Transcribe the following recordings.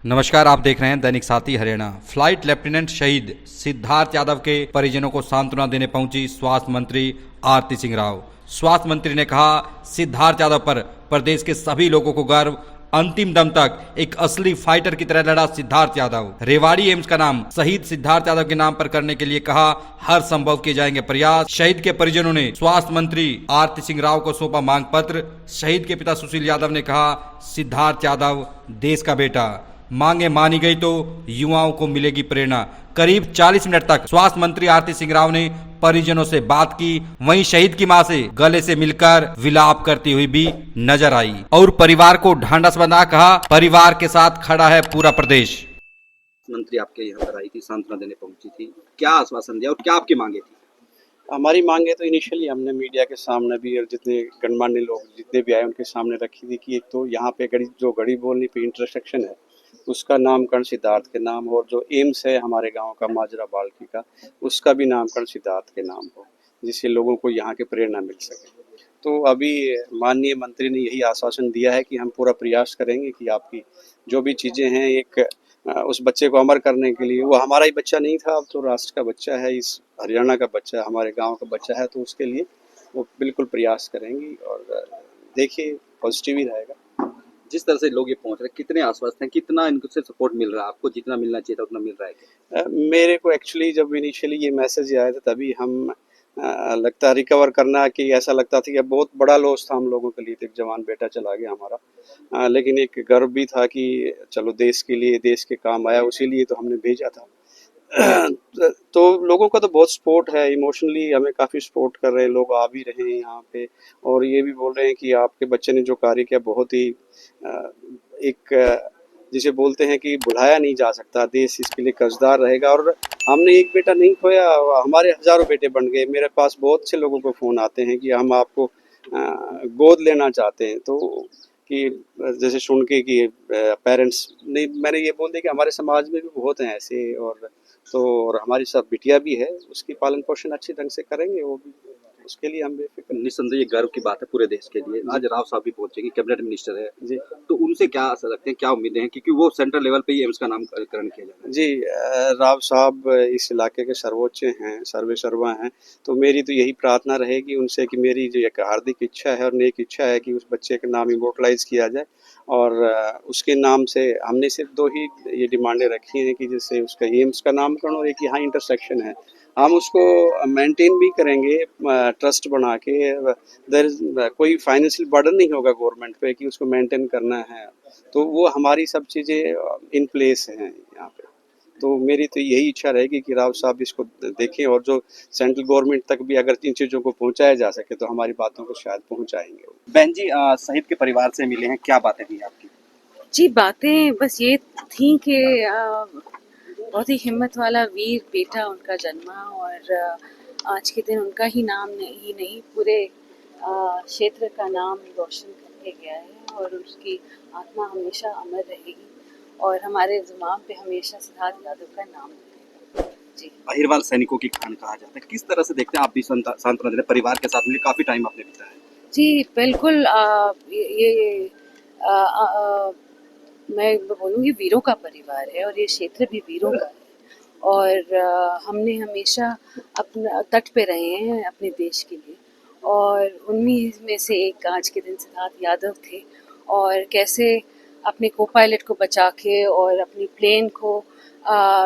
नमस्कार, आप देख रहे हैं दैनिक साथी हरियाणा। फ्लाइट लेफ्टिनेंट शहीद सिद्धार्थ यादव के परिजनों को सांत्वना देने पहुंची स्वास्थ्य मंत्री आरती सिंह राव। स्वास्थ्य मंत्री ने कहा, सिद्धार्थ यादव पर प्रदेश के सभी लोगों को गर्व। अंतिम दम तक एक असली फाइटर की तरह लड़ा सिद्धार्थ यादव। रेवाड़ी एम्स का नाम शहीद सिद्धार्थ यादव के नाम पर करने के लिए कहा, हर संभव किए जाएंगे प्रयास। शहीद के परिजनों ने स्वास्थ्य मंत्री आरती सिंह राव को सौंपा मांग पत्र। शहीद के पिता सुशील यादव ने कहा, सिद्धार्थ यादव देश का बेटा, मांगे मानी गई तो युवाओं को मिलेगी प्रेरणा। करीब 40 मिनट तक स्वास्थ्य मंत्री आरती सिंह राव ने परिजनों से बात की। वहीं शहीद की मां से गले से मिलकर विलाप करती हुई भी नजर आई और परिवार को ढांढस बंधा कहा, परिवार के साथ खड़ा है पूरा प्रदेश। मंत्री आपके यहाँ पर आई थी, सांत्वना देने पहुंची थी, क्या आश्वासन दिया और क्या आपकी मांगे थी? हमारी मांगे तो इनिशियली हमने मीडिया के सामने भी और जितने गणमान्य लोग जितने भी आए उनके सामने रखी थी कि एक तो यहाँ पे गड़ी बोलनी पे इंटरसेक्शन है उसका नामकरण सिद्धार्थ के नाम हो, और जो एम्स है हमारे गांव का माजरा बाल्की का उसका भी नामकरण सिद्धार्थ के नाम हो, जिससे लोगों को यहाँ के प्रेरणा मिल सके। तो अभी माननीय मंत्री ने यही आश्वासन दिया है कि हम पूरा प्रयास करेंगे कि आपकी जो भी चीज़ें हैं एक उस बच्चे को अमर करने के लिए, वो हमारा ही बच्चा नहीं था, अब तो राष्ट्र का बच्चा है, इस हरियाणा का बच्चा है, हमारे गांव का बच्चा है, तो उसके लिए वो बिल्कुल प्रयास करेंगी और देखिए पॉजिटिव ही रहेगा। जिस तरह से लोग ये पहुंच रहे हैं, कितने आश्वस्त हैं, कितना इनसे सपोर्ट मिल रहा है आपको? जितना मिलना चाहिए था उतना मिल रहा है क्या? मेरे को एक्चुअली जब इनिशियली ये मैसेज आया था तभी हम लगता रिकवर करना कि ऐसा लगता था कि बहुत बड़ा लॉस था हम लोगों के लिए, एक जवान बेटा चला गया हमारा, लेकिन एक गर्व भी था कि चलो देश के लिए, देश के काम आया, उसी लिए तो हमने भेजा था। तो लोगों का तो बहुत सपोर्ट है, इमोशनली हमें काफ़ी सपोर्ट कर रहे हैं लोग, आ भी रहे हैं यहाँ पे और ये भी बोल रहे हैं कि आपके बच्चे ने जो कार्य किया बहुत ही एक जिसे बोलते हैं कि भुलाया नहीं जा सकता, देश इसके लिए कर्जदार रहेगा। और हमने एक बेटा नहीं खोया, हमारे हजारों बेटे बन गए। मेरे पास बहुत से लोगों को फ़ोन आते हैं कि हम आपको गोद लेना चाहते हैं, तो कि जैसे सुन के कि पेरेंट्स नहीं, मैंने ये बोल दिया कि हमारे समाज में भी बहुत हैं ऐसे, और हमारी सब बिटिया भी है, उसकी पालन पोषण अच्छे ढंग से करेंगे, वो भी उसके लिए हम बेफिक्र। निस्संदेह ये गर्व की बात है पूरे देश के लिए। आज राव साहब भी पहुंचेंगे, कैबिनेट मिनिस्टर है जी, तो उनसे क्या आशा रखते हैं, क्या उम्मीदें हैं, क्योंकि वो सेंट्रल लेवल पे ही एम्स का नामकरण किया जा रहा है? जी, राव साहब इस इलाके के सर्वोच्च हैं, सर्वे सर्वा हैं, तो मेरी तो यही प्रार्थना रहेगी उनसे कि मेरी जो एक हार्दिक इच्छा है और नेक इच्छा है कि उस बच्चे का नाम इमोर्टलाइज किया जाए, और उसके नाम से हमने सिर्फ 2 ही ये डिमांडें रखी हैं कि जैसे उसका एम्स का नामकरण और एक यहाँ इंटरसेक्शन है, हम उसको मेंटेन भी करेंगे ट्रस्ट बना के। कोई फाइनेंशियल बर्डन नहीं होगा गवर्नमेंट पे कि उसको मेंटेन करना है, तो वो हमारी सब चीज़ें इन प्लेस हैं यहाँ पे। तो मेरी तो यही इच्छा रहेगी कि राव साहब इसको देखें और जो सेंट्रल गवर्नमेंट तक भी अगर इन चीज़ों को पहुँचाया जा सके तो हमारी बातों को शायद पहुँचाएंगे। बहन जी, शहीद के परिवार से मिले हैं, क्या बातें थी आपकी? जी, बातें बस ये थी कि बहुत ही हिम्मत वाला वीर बेटा उनका जन्मा, और आज के दिन उनका ही नाम नहीं पूरे क्षेत्र का नाम रोशन करके गया है, और उसकी आत्मा हमेशा अमर रहेगी और हमारे जुबान पे हमेशा सिद्धार्थ यादव का नाम रहेगा। जी, अहिरवाल सैनिकों की खान कहा जाता है, किस तरह से देखते हैं आप भी सांत्वना देने, परिवार के साथ मिले, काफी टाइम आपने बिताया है? जी बिल्कुल। ये आ, आ, आ, मैं बोलूँगी वीरों का परिवार है और ये क्षेत्र भी वीरों का है, और हमने हमेशा अपना तट पे रहे हैं अपने देश के लिए, और उन्हीं में से एक आज के दिन सिद्धार्थ यादव थे, और कैसे अपने को पायलट को बचा के और अपनी प्लेन को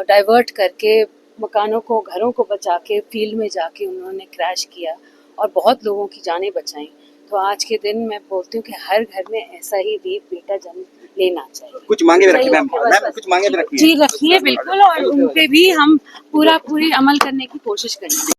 डाइवर्ट करके मकानों को, घरों को बचा के फील्ड में जाके उन्होंने क्रैश किया और बहुत लोगों की जानें बचाई। तो आज के दिन मैं बोलती हूँ कि हर घर में ऐसा ही वीर बेटा जन्म लेना चाहिए। कुछ मांगे भी रखी मैम, कुछ मांगे भी रखी जी रखिए बिल्कुल, और उन पे भी हम पूरी अमल करने की कोशिश करेंगे।